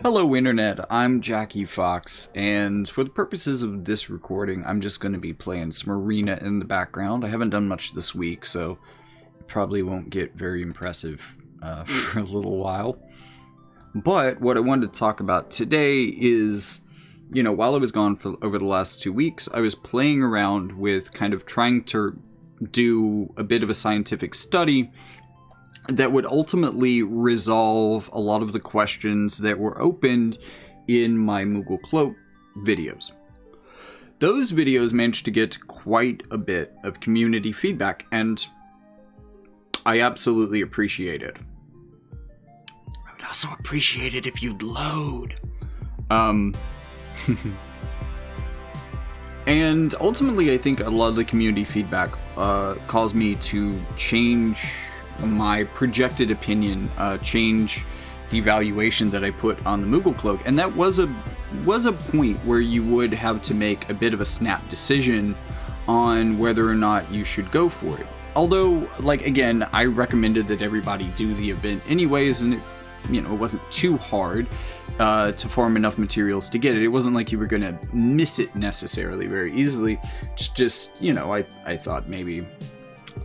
Hello Internet, I'm Jackie Fox, and for the purposes of this recording, I'm just going to be playing some arena in the background. I haven't done much this week, so it probably won't get very impressive for a little while. But what I wanted to talk about today is, while I was gone for over the last 2 weeks, I was playing around with kind of trying to do a bit of a scientific study that would ultimately resolve a lot of the questions that were opened in my Moogle Cloak videos. Those videos managed to get quite a bit of community feedback, and I absolutely appreciate it. I would also appreciate it if you'd load. And ultimately, I think a lot of the community feedback caused me to change my projected opinion, change the evaluation that I put on the Moogle Cloak, and that was a point where you would have to make a bit of a snap decision on whether or not you should go for it. Although, again, I recommended that everybody do the event anyways, and it wasn't too hard to farm enough materials to get it. It wasn't like you were going to miss it necessarily very easily. It's just, I thought maybe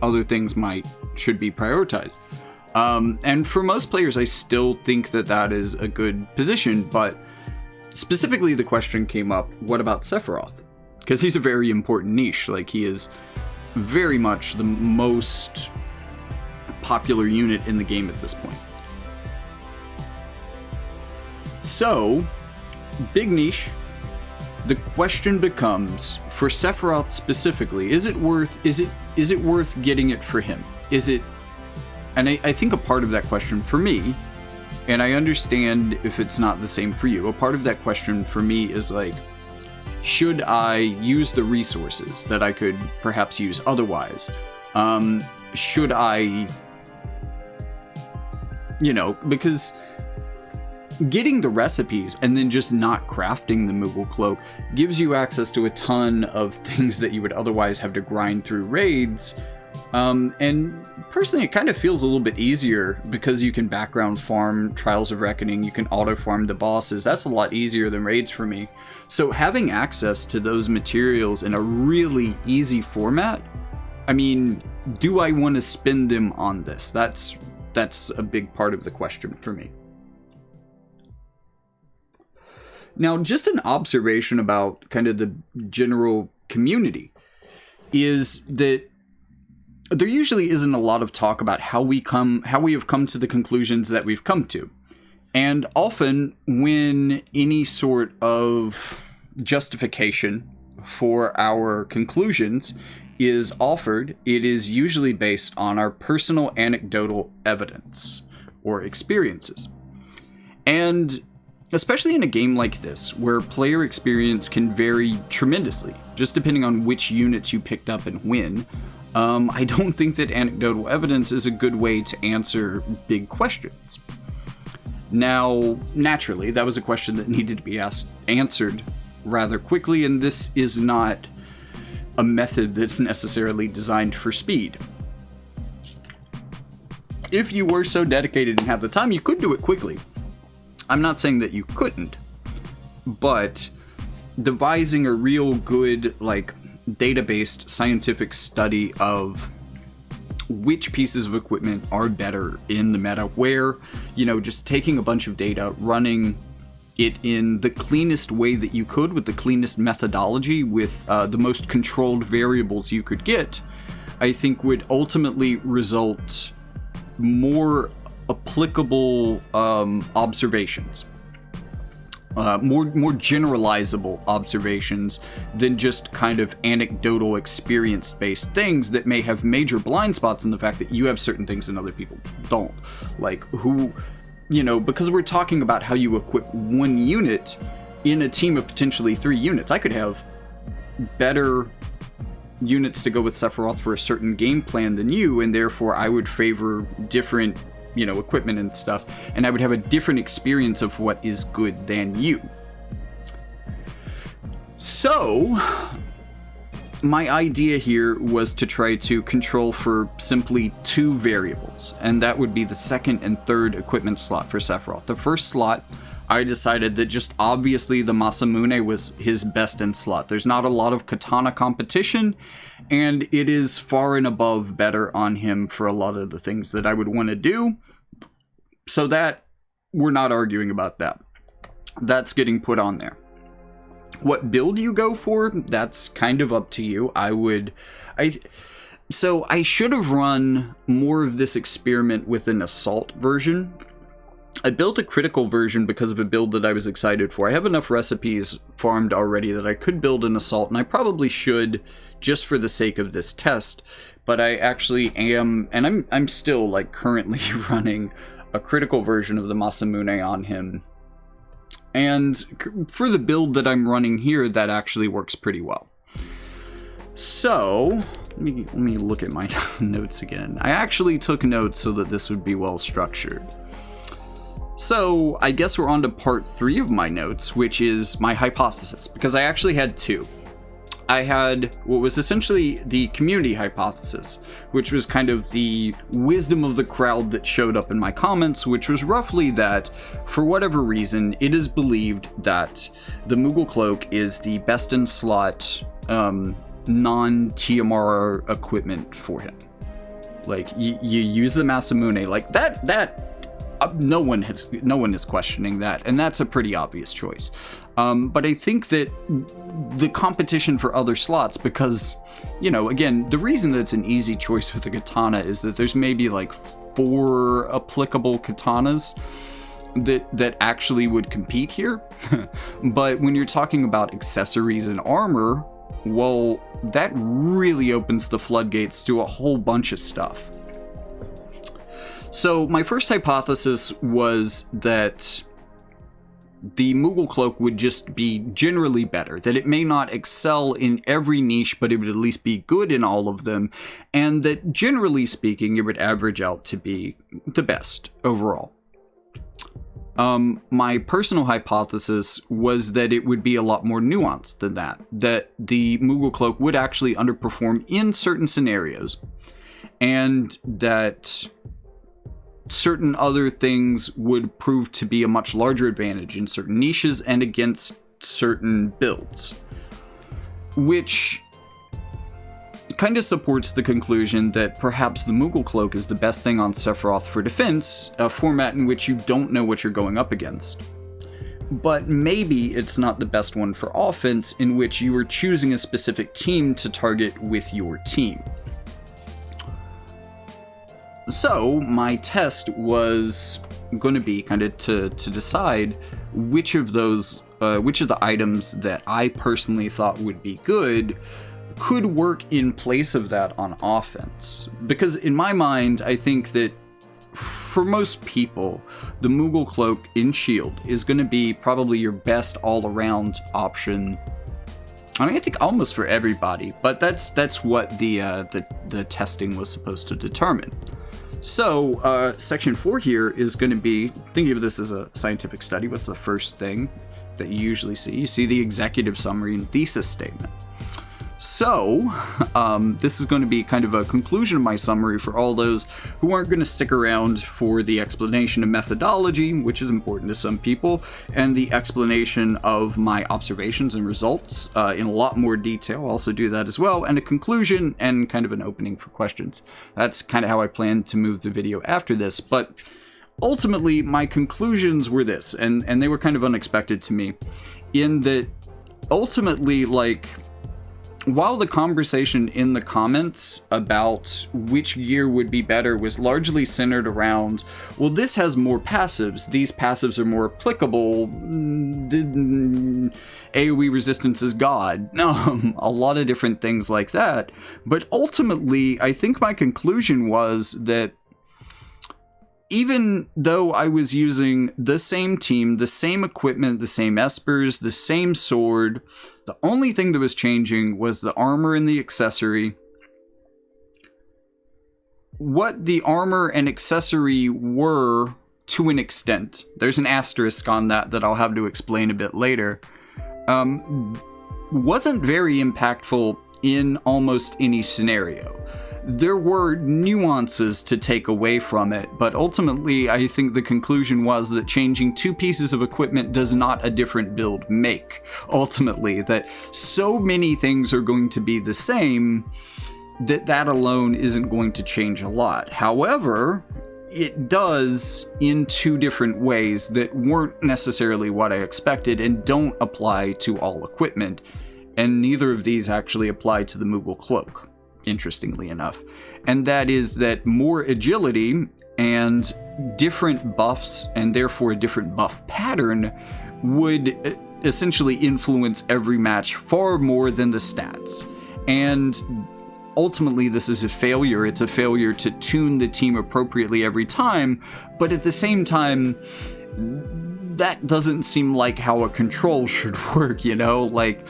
other things should be prioritized. And for most players, I still think that is a good position, but specifically the question came up, what about Sephiroth? Because he's a very important niche. He is very much the most popular unit in the game at this point. So, big niche. The question becomes, for Sephiroth specifically, is it worth getting it for him? Is it, and I think a part of that question for me, and I understand if it's not the same for you, a part of that question for me is should I use the resources that I could perhaps use otherwise? Should I, because getting the recipes and then just not crafting the Moogle Cloak gives you access to a ton of things that you would otherwise have to grind through raids. And personally, it kind of feels a little bit easier because you can background farm Trials of Reckoning, you can auto farm the bosses. That's a lot easier than raids for me. So having access to those materials in a really easy format, do I want to spend them on this? That's a big part of the question for me. Now, just an observation about kind of the general community is that there usually isn't a lot of talk about how we have come to the conclusions that we've come to. And often when any sort of justification for our conclusions is offered, it is usually based on our personal anecdotal evidence or experiences. And especially in a game like this, where player experience can vary tremendously, just depending on which units you picked up and when, I don't think that anecdotal evidence is a good way to answer big questions. Now, naturally, that was a question that needed to be answered rather quickly, and this is not a method that's necessarily designed for speed. If you were so dedicated and have the time, you could do it quickly. I'm not saying that you couldn't, but devising a real good, data-based scientific study of which pieces of equipment are better in the meta, where, just taking a bunch of data, running it in the cleanest way that you could, with the cleanest methodology, with the most controlled variables you could get, I think would ultimately result more applicable observations, more generalizable observations than just kind of anecdotal experience-based things that may have major blind spots in the fact that you have certain things and other people don't. Because we're talking about how you equip one unit in a team of potentially 3 units. I could have better units to go with Sephiroth for a certain game plan than you, and therefore I would favor different equipment and stuff, and I would have a different experience of what is good than you. So, my idea here was to try to control for simply 2 variables, and that would be the second and third equipment slot for Sephiroth. The first slot I decided that just obviously the Masamune was his best in slot. There's not a lot of katana competition, and it is far and above better on him for a lot of the things that I would want to do. So that, we're not arguing about that. That's getting put on there. What build you go for, that's kind of up to you. So I should have run more of this experiment with an assault version. I built a critical version because of a build that I was excited for. I have enough recipes farmed already that I could build an assault, and I probably should just for the sake of this test. But I actually am, and I'm still like currently running a critical version of the Masamune on him. And for the build that I'm running here, that actually works pretty well. So, let me look at my notes again. I actually took notes so that this would be well structured. So, I guess we're on to part 3 of my notes, which is my hypothesis, because I actually had 2. I had what was essentially the community hypothesis, which was kind of the wisdom of the crowd that showed up in my comments, which was roughly that, for whatever reason, it is believed that the Moogle Cloak is the best in slot non-TMR equipment for him. Like, you use the Masamune, like no one is questioning that, and that's a pretty obvious choice. But I think that the competition for other slots, because, you know, again, the reason that it's an easy choice with a katana is that there's maybe like 4 applicable katanas that actually would compete here. But when you're talking about accessories and armor, well, that really opens the floodgates to a whole bunch of stuff. So my first hypothesis was that the Moogle Cloak would just be generally better, that it may not excel in every niche, but it would at least be good in all of them, and that generally speaking, it would average out to be the best overall. My personal hypothesis was that it would be a lot more nuanced than that the Moogle Cloak would actually underperform in certain scenarios, and that certain other things would prove to be a much larger advantage in certain niches and against certain builds. Which kind of supports the conclusion that perhaps the Moogle Cloak is the best thing on Sephiroth for defense, a format in which you don't know what you're going up against. But maybe it's not the best one for offense, in which you are choosing a specific team to target with your team. So my test was going to be kind of to decide which of the items that I personally thought would be good could work in place of that on offense. Because in my mind, I think that for most people, the Moogle Cloak in Shield is going to be probably your best all-around option. I mean, I think almost for everybody, but that's what the testing was supposed to determine. So, section 4 here is going to be, thinking of this as a scientific study, what's the first thing that you usually see? You see the executive summary and thesis statement. So, this is going to be kind of a conclusion of my summary for all those who aren't going to stick around for the explanation of methodology, which is important to some people, and the explanation of my observations and results in a lot more detail. I'll also do that as well, and a conclusion and kind of an opening for questions. That's kind of how I plan to move the video after this, but ultimately my conclusions were this, and they were kind of unexpected to me, in that ultimately, like, while the conversation in the comments about which gear would be better was largely centered around, well, this has more passives, these passives are more applicable, AoE resistance is God, a lot of different things like that, but ultimately, I think my conclusion was that even though I was using the same team, the same equipment, the same espers, the same sword, the only thing that was changing was the armor and the accessory. What the armor and accessory were, to an extent, there's an asterisk on that I'll have to explain a bit later, wasn't very impactful in almost any scenario. there were nuances to take away from it, but ultimately I think the conclusion was that changing 2 pieces of equipment does not a different build make. Ultimately, that so many things are going to be the same that alone isn't going to change a lot. However, it does in 2 different ways that weren't necessarily what I expected and don't apply to all equipment, and neither of these actually apply to the Moogle Cloak, interestingly enough. And that is that more agility and different buffs, and therefore a different buff pattern, would essentially influence every match far more than the stats. And ultimately, this is a failure. It's a failure to tune the team appropriately every time, but at the same time, that doesn't seem like how a control should work, you know? Like,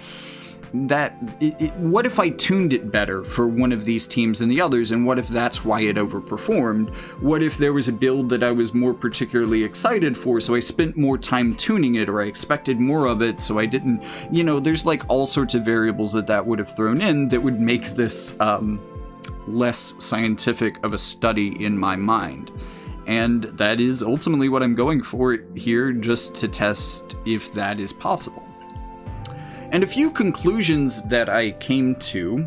what if I tuned it better for one of these teams than the others, and what if that's why it overperformed? What if there was a build that I was more particularly excited for, so I spent more time tuning it, or I expected more of it, so I didn't, you know, there's like all sorts of variables that would have thrown in that would make this less scientific of a study in my mind. And that is ultimately what I'm going for here, just to test if that is possible. And a few conclusions that I came to.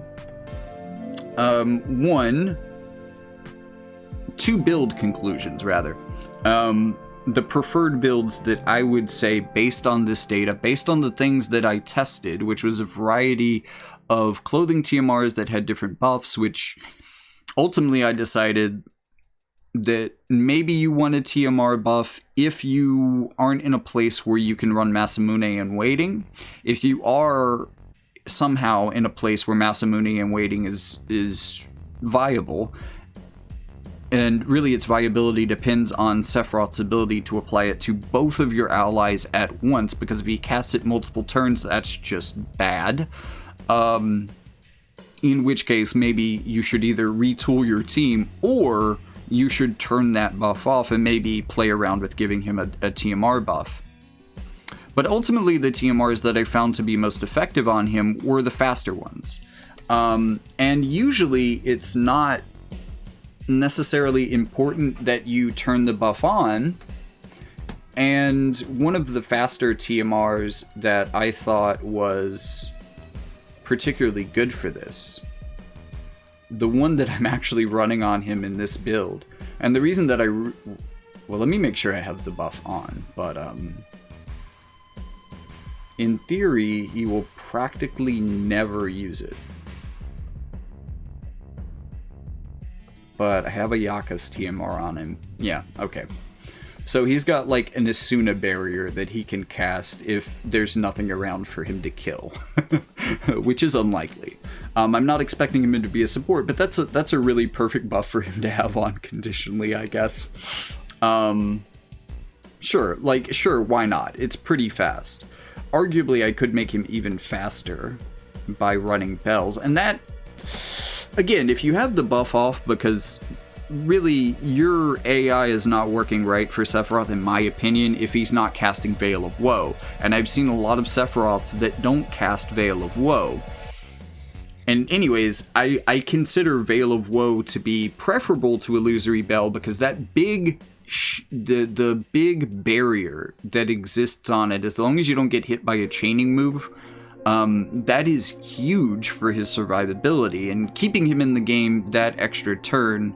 2 build conclusions, rather. The preferred builds that I would say, based on this data, based on the things that I tested, which was a variety of clothing TMRs that had different buffs, which ultimately I decided that maybe you want a TMR buff if you aren't in a place where you can run Masamune and waiting. If you are somehow in a place where Masamune and waiting is viable, and really its viability depends on Sephiroth's ability to apply it to both of your allies at once, because if he casts it multiple turns, that's just bad. In which case, maybe you should either retool your team, or you should turn that buff off and maybe play around with giving him a TMR buff. But ultimately, the TMRs that I found to be most effective on him were the faster ones. And usually, it's not necessarily important that you turn the buff on. And one of the faster TMRs that I thought was particularly good for this, the one that I'm actually running on him in this build, and the reason that well, let me make sure I have the buff on, but in theory, he will practically never use it. But I have a Yakas TMR on him. Yeah, okay. So he's got like an Asuna barrier that he can cast if there's nothing around for him to kill, which is unlikely. I'm not expecting him to be a support, but that's a really perfect buff for him to have on conditionally, I guess. Sure, why not? It's pretty fast. Arguably, I could make him even faster by running bells, and that, again, if you have the buff off, because really, your AI is not working right for Sephiroth, in my opinion, if he's not casting Veil of Woe. And I've seen a lot of Sephiroths that don't cast Veil of Woe. And anyways, I consider Veil of Woe to be preferable to Illusory Bell, because that big, the big barrier that exists on it, as long as you don't get hit by a chaining move, that is huge for his survivability. And keeping him in the game that extra turn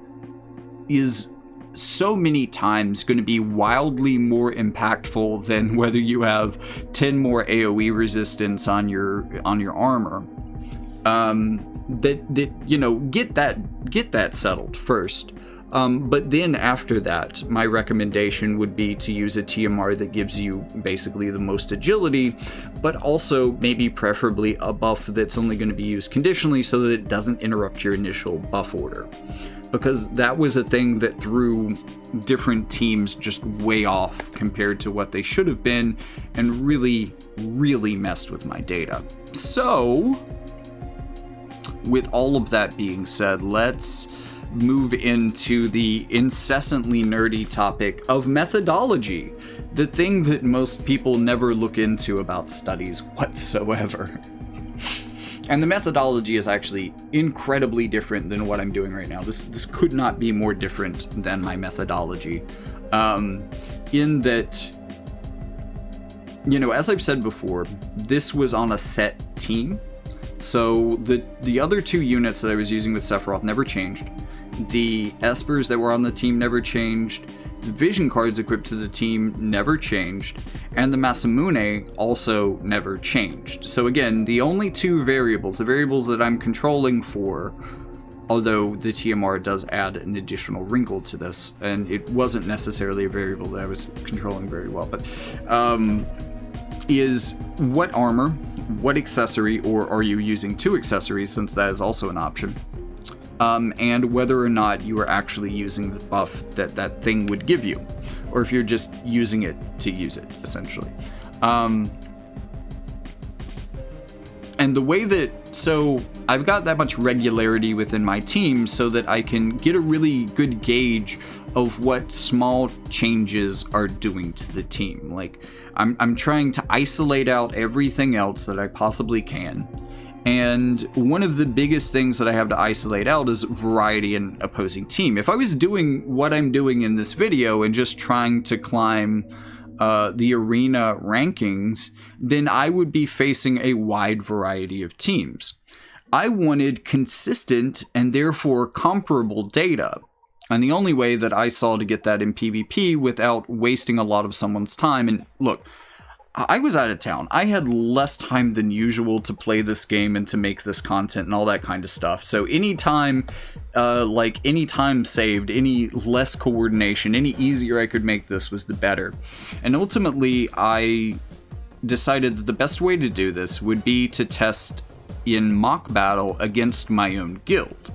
is so many times going to be wildly more impactful than whether you have 10 more AoE resistance on your armor. That you know, get that settled first. But then after that, my recommendation would be to use a TMR that gives you basically the most agility, but also maybe preferably a buff that's only going to be used conditionally so that it doesn't interrupt your initial buff order. Because that was a thing that threw different teams just way off compared to what they should have been, and really, really messed with my data. So, with all of that being said, let's move into the incessantly nerdy topic of methodology, the thing that most people never look into about studies whatsoever. And the methodology is actually incredibly different than what I'm doing right now. This could not be more different than my methodology. In that, you know, as I've said before, this was on a set team. So the other two units that I was using with Sephiroth never changed. The Espers that were on the team never changed. The vision cards equipped to the team never changed. And the Masamune also never changed. So again, the only two variables, the variables that I'm controlling for, although the TMR does add an additional wrinkle to this, and it wasn't necessarily a variable that I was controlling very well, but is what armor, what accessory, or are you using two accessories, since that is also an option, and whether or not you are actually using the buff that that thing would give you, or if you're just using it to use it, essentially. And the way that, so I've got that much regularity within my team so that I can get a really good gauge of what small changes are doing to the team. Like, I'm trying to isolate out everything else that I possibly can. And one of the biggest things that I have to isolate out is variety in opposing team. If I was doing what I'm doing in this video and just trying to climb the arena rankings, then I would be facing a wide variety of teams. I wanted consistent and therefore comparable data. And the only way that I saw to get that in PvP without wasting a lot of someone's time, and look, I was out of town. I had less time than usual to play this game and to make this content and all that kind of stuff. So any time, any time saved, any less coordination, any easier I could make this was the better. And ultimately, I decided that the best way to do this would be to test in mock battle against my own guild.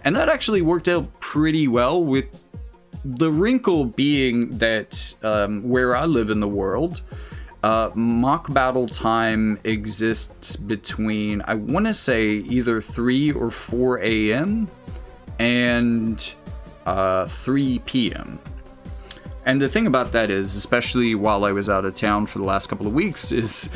And that actually worked out pretty well, with the wrinkle being that where I live in the world, mock battle time exists between, I want to say, either 3 or 4 a.m. and 3 p.m. And the thing about that is, especially while I was out of town for the last couple of weeks, is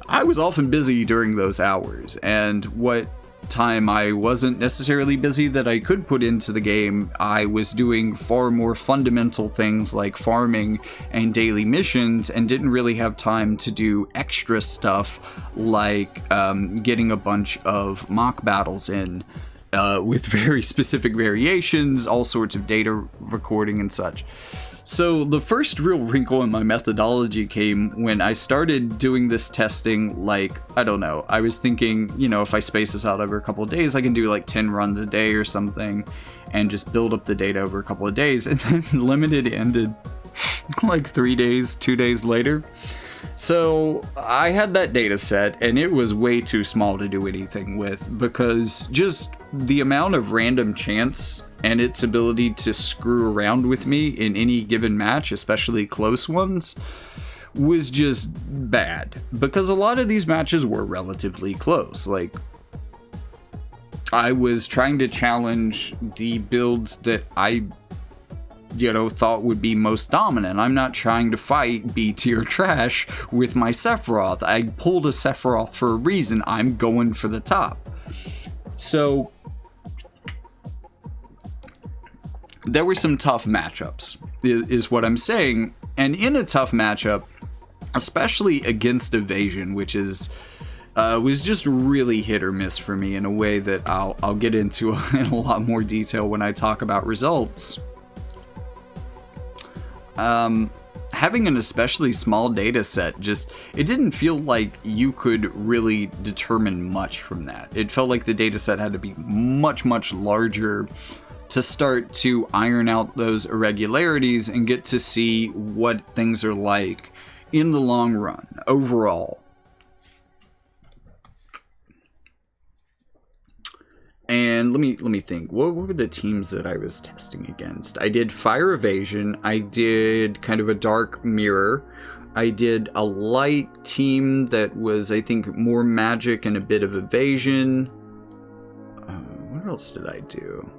I was often busy during those hours. And what time I wasn't necessarily busy that I could put into the game, I was doing far more fundamental things like farming and daily missions, and didn't really have time to do extra stuff like getting a bunch of mock battles in with very specific variations, all sorts of data recording and such. So the first real wrinkle in my methodology came when I started doing this testing. Like, I don't know, I was thinking, you know, if I space this out over a couple of days, I can do like 10 runs a day or something and just build up the data over a couple of days. And then limited ended like 3 days, 2 days later. So I had that data set, and it was way too small to do anything with, because just the amount of random chance and its ability to screw around with me in any given match, especially close ones, was just bad. Because a lot of these matches were relatively close. Like, I was trying to challenge the builds that I, you know, thought would be most dominant. I'm not trying to fight B tier trash with my Sephiroth. I pulled a Sephiroth for a reason. I'm going for the top. So there were some tough matchups, is what I'm saying. And in a tough matchup, especially against Evasion, which is was just really hit or miss for me in a way that I'll get into in a lot more detail when I talk about results. Having an especially small data set, just, it didn't feel like you could really determine much from that. It felt like the data set had to be much, much larger to start to iron out those irregularities and get to see what things are like in the long run, overall. And let me think. What were the teams that I was testing against? I did Fire Evasion. I did kind of a Dark Mirror. I did a light team that was, I think, more magic and a bit of evasion. What else did I do?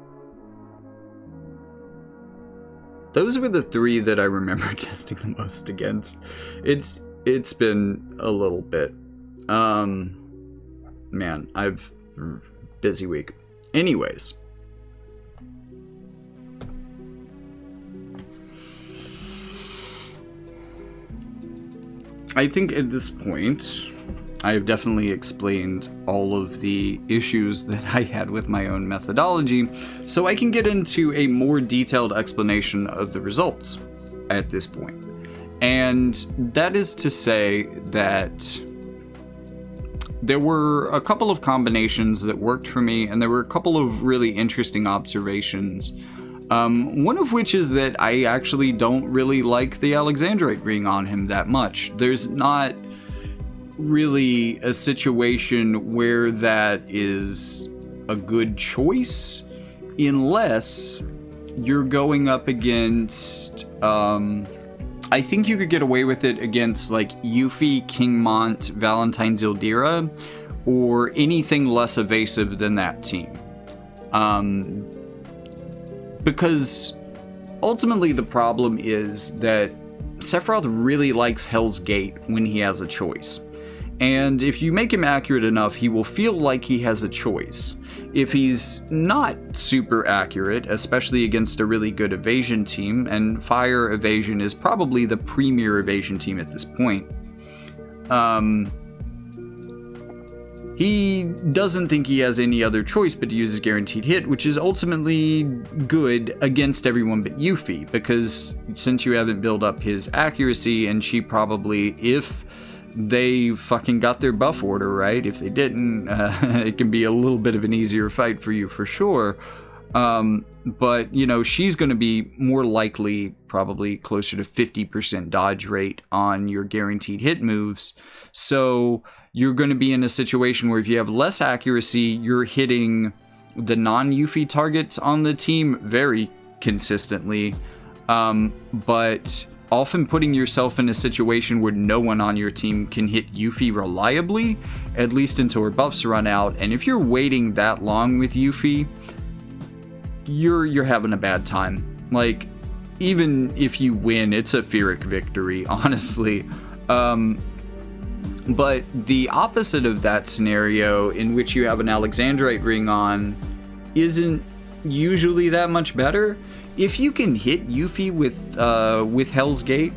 Those were the three that I remember testing the most against. It's been a little bit. man, I've busy week. Anyways. I think at this point, I've definitely explained all of the issues that I had with my own methodology, so I can get into a more detailed explanation of the results at this point. And that is to say that there were a couple of combinations that worked for me, and there were a couple of really interesting observations. One of which is that I actually don't really like the Alexandrite ring on him that much. There's not really a situation where that is a good choice, unless you're going up against, I think you could get away with it against like Yuffie, King Mont, Valentine Zildira, or anything less evasive than that team. Because ultimately the problem is that Sephiroth really likes Hell's Gate when he has a choice. And if you make him accurate enough, he will feel like he has a choice. If he's not super accurate, especially against a really good evasion team, and Fire Evasion is probably the premier evasion team at this point, he doesn't think he has any other choice but to use his guaranteed hit, which is ultimately good against everyone but Yuffie, because since you haven't built up his accuracy, and she probably, if they fucking got their buff order right, if they didn't, it can be a little bit of an easier fight for you for sure. But, you know, she's going to be more likely, probably closer to 50% dodge rate on your guaranteed hit moves. So you're going to be in a situation where if you have less accuracy, you're hitting the non-Yuffie targets on the team very consistently. But often putting yourself in a situation where no one on your team can hit Yuffie reliably, at least until her buffs run out. And if you're waiting that long with Yuffie, you're having a bad time. Like, even if you win, it's a Pyrrhic victory, honestly. But the opposite of that scenario, in which you have an Alexandrite ring on, isn't usually that much better. If you can hit Yuffie with Hell's Gate,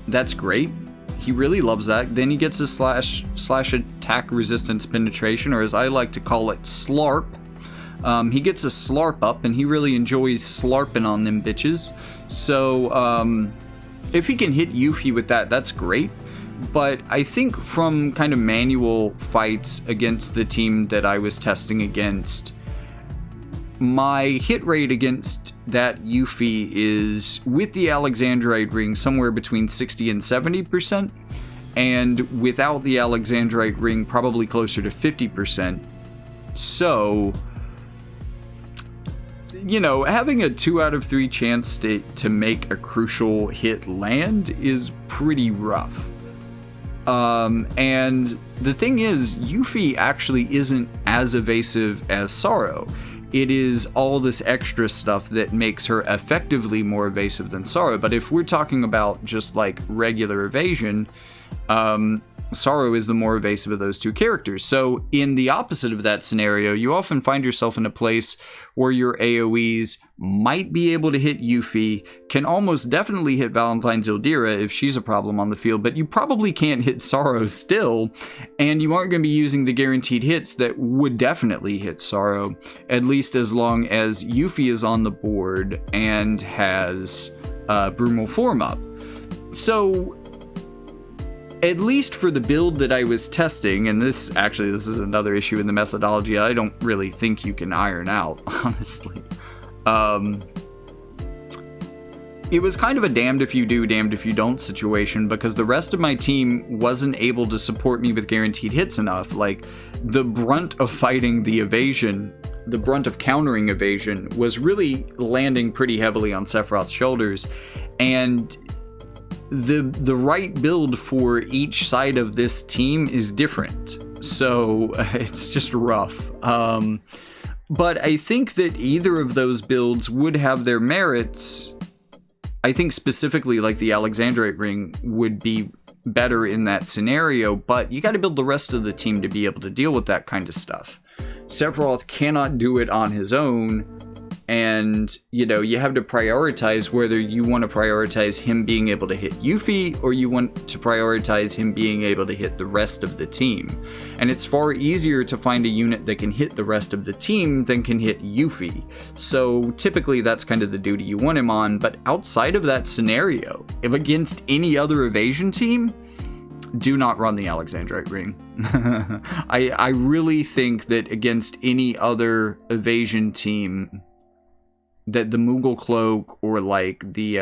that's great. He really loves that. Then he gets a slash attack resistance penetration, or as I like to call it, slarp. He gets a slarp up, and he really enjoys slarping on them bitches. So if he can hit Yuffie with that, that's great. But I think from kind of manual fights against the team that I was testing against, my hit rate against that Yuffie is, with the Alexandrite ring, somewhere between 60 and 70%, and without the Alexandrite ring, probably closer to 50%. So, you know, having a 2 out of 3 chance to make a crucial hit land is pretty rough. And the thing is, Yuffie actually isn't as evasive as Sorrow. It is all this extra stuff that makes her effectively more evasive than Sorrow. But if we're talking about just like regular evasion, Sorrow is the more evasive of those two characters. So in the opposite of that scenario, you often find yourself in a place where your AoEs might be able to hit Yuffie, can almost definitely hit Valentine Zildira if she's a problem on the field, but you probably can't hit Sorrow still, and you aren't going to be using the guaranteed hits that would definitely hit Sorrow, at least as long as Yuffie is on the board and has Brumal Form up. So, at least for the build that I was testing, and this is another issue in the methodology I don't really think you can iron out, honestly. It was kind of a damned if you do, damned if you don't situation, because the rest of my team wasn't able to support me with guaranteed hits enough. Like, the brunt of fighting the evasion, the brunt of countering evasion, was really landing pretty heavily on Sephiroth's shoulders, and the right build for each side of this team is different, so it's just rough. But I think that either of those builds would have their merits. I think specifically like the Alexandrite ring would be better in that scenario, but you got to build the rest of the team to be able to deal with that kind of stuff. Sephiroth cannot do it on his own, and, you know, you have to prioritize whether you want to prioritize him being able to hit Yuffie or you want to prioritize him being able to hit the rest of the team. And it's far easier to find a unit that can hit the rest of the team than can hit Yuffie. So typically that's kind of the duty you want him on, but outside of that scenario, if against any other evasion team, do not run the Alexandrite ring. I really think that against any other evasion team, that the Moogle Cloak or like the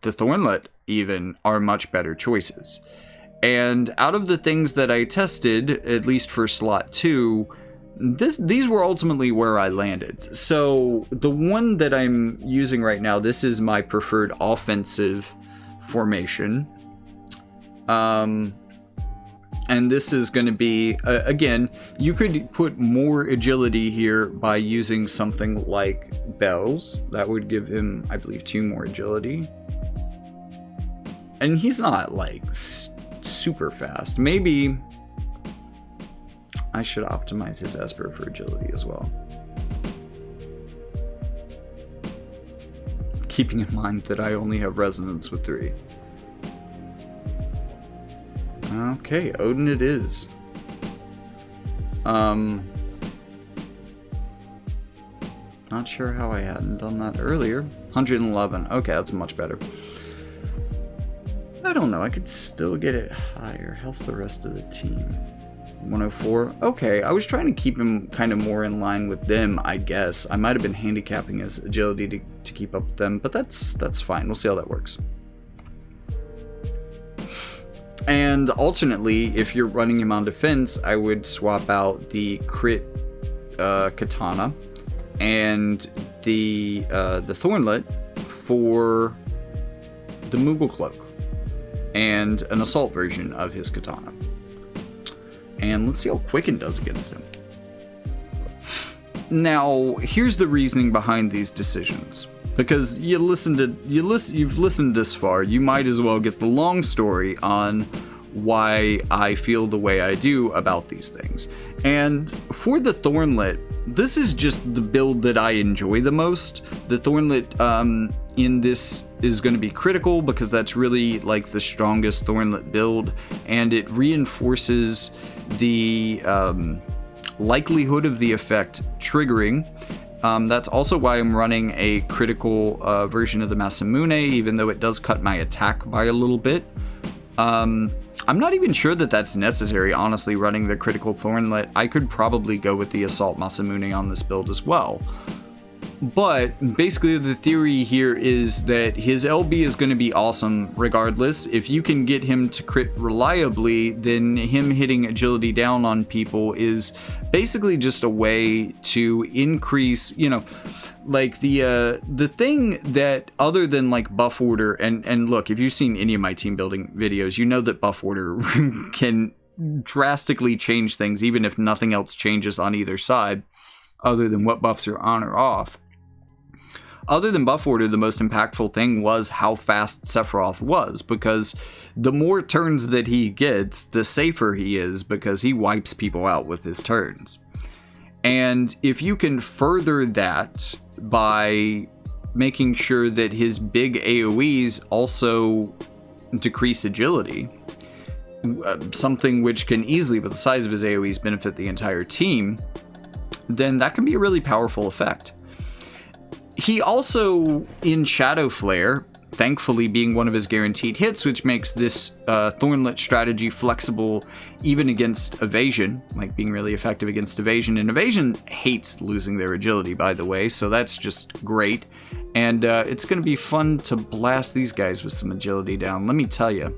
Thornlet even are much better choices. And out of the things that I tested, at least for slot 2, these were ultimately where I landed. So the one that I'm using right now, this is my preferred offensive formation. And this is going to be, again, you could put more agility here by using something like Bells. That would give him, I believe, 2 more agility. And he's not, like, super fast. Maybe I should optimize his Esper for agility as well. Keeping in mind that I only have Resonance with 3. Okay, Odin it is. Not sure how I hadn't done that earlier. 111. Okay, that's much better. I don't know. I could still get it higher. How's the rest of the team? 104. Okay, I was trying to keep him kind of more in line with them, I guess. I might have been handicapping his agility to keep up with them, but that's fine. We'll see how that works. And alternately, if you're running him on defense, I would swap out the crit katana and the Thornlet for the Moogle Cloak and an assault version of his katana. And let's see how Quicken does against him. Now, here's the reasoning behind these decisions. Because you've listened this far, you might as well get the long story on why I feel the way I do about these things. And for the Thornlet, this is just the build that I enjoy the most. The Thornlet in this is going to be critical because that's really like the strongest Thornlet build, and it reinforces the likelihood of the effect triggering. That's also why I'm running a critical version of the Masamune, even though it does cut my attack by a little bit. I'm not even sure that that's necessary, honestly, running the critical Thornlet. I could probably go with the Assault Masamune on this build as well. But basically the theory here is that his LB is going to be awesome regardless. If you can get him to crit reliably, then him hitting agility down on people is basically just a way to increase, you know, like the thing that other than like buff order, and look, if you've seen any of my team building videos, you know that buff order can drastically change things even if nothing else changes on either side other than what buffs are on or off. Other than buff order, the most impactful thing was how fast Sephiroth was, because the more turns that he gets, the safer he is, because he wipes people out with his turns. And if you can further that by making sure that his big AoEs also decrease agility, something which can easily, with the size of his AoEs, benefit the entire team, then that can be a really powerful effect. He also, in Shadow Flare, thankfully being one of his guaranteed hits, which makes this Thornlet strategy flexible even against evasion, like being really effective against evasion. And evasion hates losing their agility, by the way, so that's just great. And it's going to be fun to blast these guys with some agility down, let me tell you.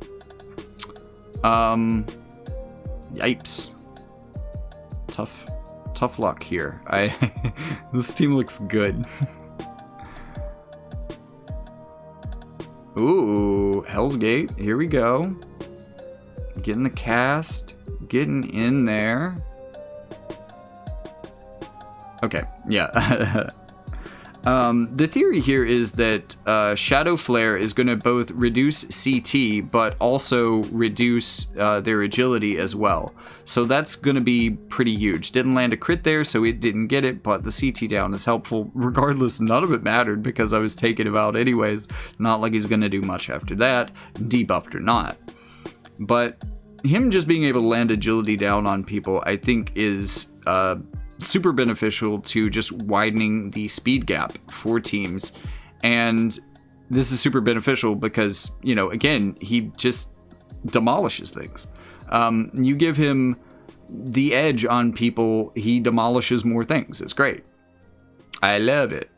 Yipes. Tough luck here. This team looks good. Ooh, Hell's Gate. Here we go. Getting the cast. Getting in there. Okay, yeah. The theory here is that Shadow Flare is going to both reduce CT, but also reduce their agility as well. So that's going to be pretty huge. Didn't land a crit there, so it didn't get it, but the CT down is helpful. Regardless, none of it mattered because I was taking him out anyways. Not like he's going to do much after that, debuffed or not. But him just being able to land agility down on people, I think, is super beneficial to just widening the speed gap for teams. And this is super beneficial because, you know, again, he just demolishes things. You give him the edge on people, he demolishes more things. It's great. I love it.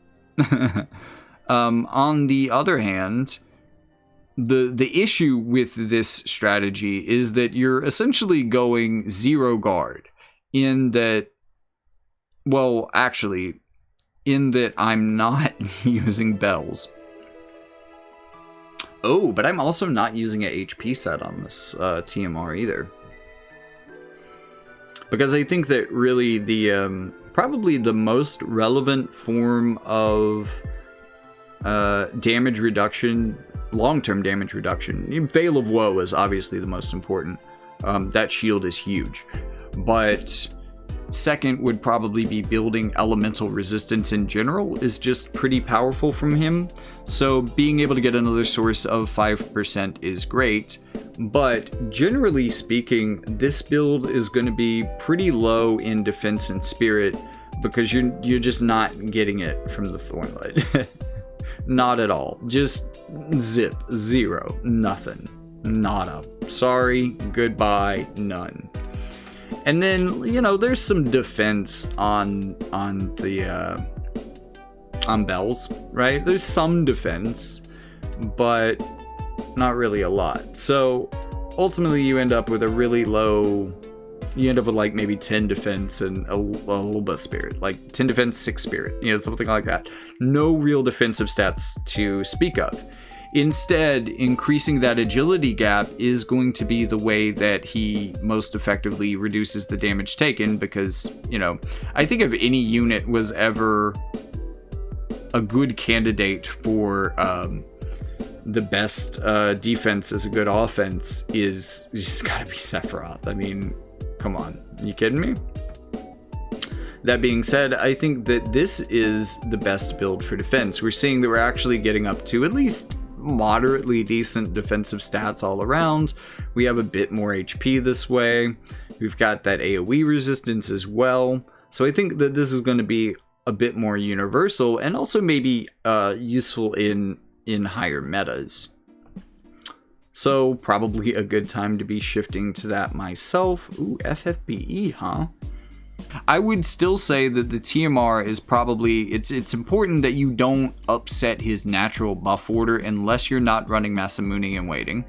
On the other hand, the issue with this strategy is that you're essentially going zero guard in that, well, actually, in that I'm not using bells. Oh, but I'm also not using a HP set on this TMR either. Because I think that really the probably the most relevant form of damage reduction, long-term damage reduction, Veil of Woe is obviously the most important. That shield is huge. But second would probably be building elemental resistance in general is just pretty powerful from him. So being able to get another source of 5% is great. But generally speaking, this build is going to be pretty low in defense and spirit because you're just not getting it from the Thornlight. Not at all. Just zip, zero, nothing, nada. Sorry, goodbye, none. And then, you know, there's some defense on bells, right? There's some defense, but not really a lot. So ultimately you end up with a really low, you end up with like maybe 10 defense and a little bit of spirit, like 10 defense, 6 spirit, you know, something like that. No real defensive stats to speak of. Instead, increasing that agility gap is going to be the way that he most effectively reduces the damage taken because, you know, I think if any unit was ever a good candidate for the best defense as a good offense is just gotta be Sephiroth. I mean, come on, you kidding me? That being said, I think that this is the best build for defense. We're seeing that we're actually getting up to at least moderately decent defensive stats all around. We have a bit more HP this way. We've got that AoE resistance as well. So I think that this is going to be a bit more universal and also maybe useful in higher metas. So probably a good time to be shifting to that myself. Ooh, FFBE, huh? I would still say that the TMR is probably, it's important that you don't upset his natural buff order unless you're not running Masamune and waiting.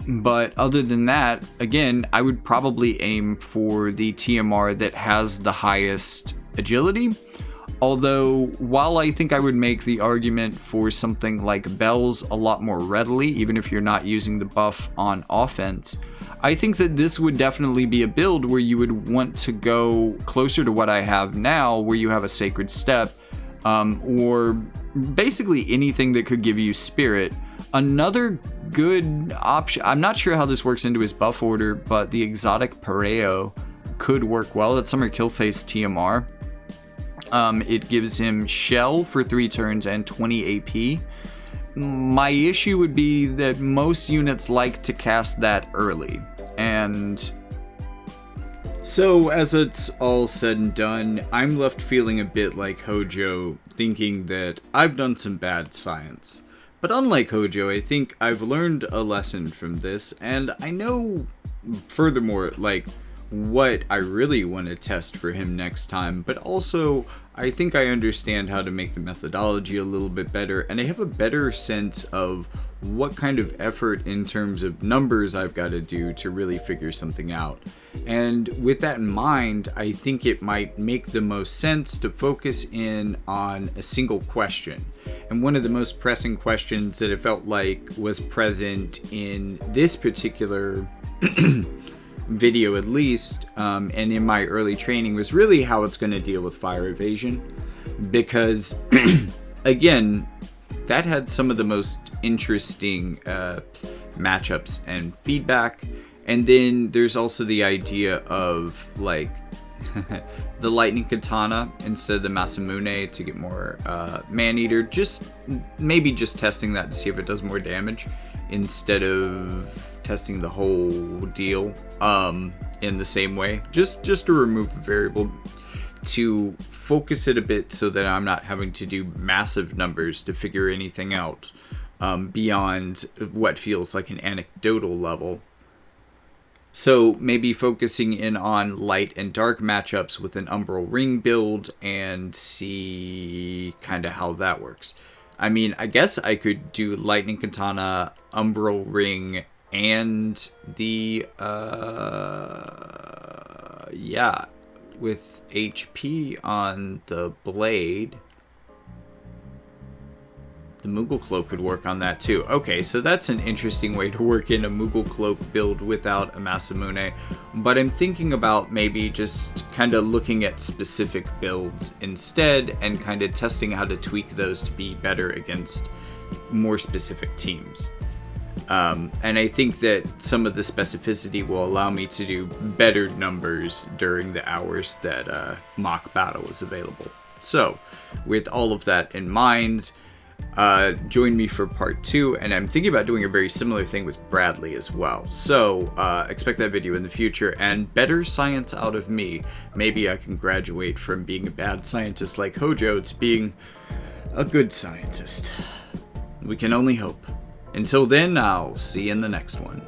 But other than that, again, I would probably aim for the TMR that has the highest agility. Although, while I think I would make the argument for something like Bells a lot more readily, even if you're not using the buff on offense, I think that this would definitely be a build where you would want to go closer to what I have now, where you have a Sacred Step, or basically anything that could give you Spirit. Another good option, I'm not sure how this works into his buff order, but the Exotic Pareo could work well. That's Summer Killface TMR. It gives him Shell for 3 turns and 20 AP. My issue would be that most units like to cast that early, and so as it's all said and done, I'm left feeling a bit like Hojo, thinking that I've done some bad science. But unlike Hojo, I think I've learned a lesson from this, and I know, furthermore, like, what I really want to test for him next time, but also I think I understand how to make the methodology a little bit better, and I have a better sense of what kind of effort in terms of numbers I've got to do to really figure something out. And with that in mind, I think it might make the most sense to focus in on a single question. And one of the most pressing questions that it felt like was present in this particular video at least, and in my early training, was really how it's going to deal with fire evasion. because, again, that had some of the most interesting matchups and feedback. And then there's also the idea of, like, the lightning katana instead of the Masamune to get more man-eater. Maybe just testing that to see if it does more damage instead of testing the whole deal in the same way. Just to remove a variable, to focus it a bit so that I'm not having to do massive numbers to figure anything out beyond what feels like an anecdotal level. So maybe focusing in on light and dark matchups with an Umbral Ring build and see kind of how that works. I mean, I guess I could do Lightning Katana, Umbral Ring, and the, with HP on the blade. The Moogle Cloak could work on that too. Okay, so that's an interesting way to work in a Moogle Cloak build without a Masamune. But I'm thinking about maybe just kind of looking at specific builds instead and kind of testing how to tweak those to be better against more specific teams. And I think that some of the specificity will allow me to do better numbers during the hours that mock battle is available. So, with all of that in mind, join me for part 2, and I'm thinking about doing a very similar thing with Bradley as well. So, expect that video in the future, and better science out of me. Maybe I can graduate from being a bad scientist like Hojo to being a good scientist. We can only hope. Until then, I'll see you in the next one.